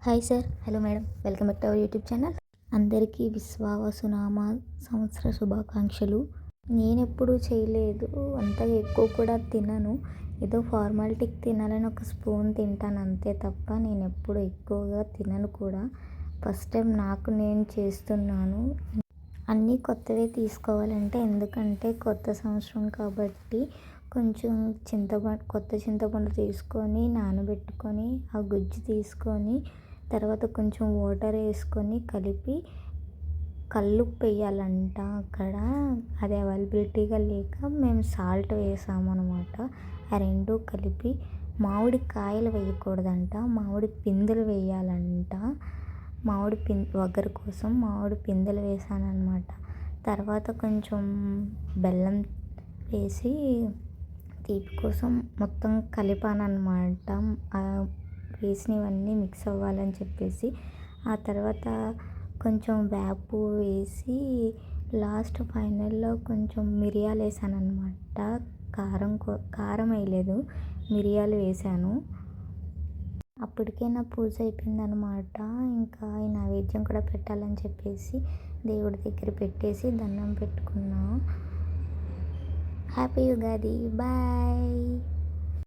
Hi sir, hello madam, welcome back to our YouTube channel. అందరికీ విశ్వావసునామ సంవత్సర శుభాకాంక్షలు. నేనెప్పుడూ చేయలేదు, అంతగా ఎక్కువ కూడా తినను. ఏదో ఫార్మాలిటీకి తినాలని ఒక స్పూన్ తింటాను అంతే తప్ప నేనెప్పుడు ఎక్కువగా తినను కూడా. ఫస్ట్ టైం నాకు నేను చేస్తున్నాను. అన్నీ కొత్తవే తీసుకోవాలంటే, ఎందుకంటే కొత్త సంవత్సరం కాబట్టి కొంచెం కొత్త చింతపండు తీసుకొని నానబెట్టుకొని ఆ గుజ్జు తీసుకొని తర్వాత కొంచెం వాటర్ వేసుకొని కలిపి కల్లుప్పు వేయాలంట. అక్కడ అది అవైలబిలిటీగా లేక మేము సాల్ట్ వేసాము అనమాట. ఆ రెండు కలిపి మామిడి కాయలు వేయకూడదంట, మామిడి పిందెలు వేయాలంట. వగరు కోసం మామిడి పిందెలు వేసానమాట. తర్వాత కొంచెం బెల్లం వేసి తీపి కోసం మొత్తం కలిపానమాట. వేసినవన్నీ మిక్స్ అవ్వాలని చెప్పేసి ఆ తర్వాత కొంచెం వేపు వేసి లాస్ట్ ఫైనల్లో కొంచెం మిరియాలు వేసాను అనమాట. కారం వేయలేదు, మిరియాలు వేసాను. అప్పటికే నా పూజ అయిపోయిందనమాట. ఇంకా ఈ నైవేద్యం కూడా పెట్టాలని చెప్పేసి దేవుడి దగ్గర పెట్టేసి దండం పెట్టుకున్నా. Happy Ugadi, bye.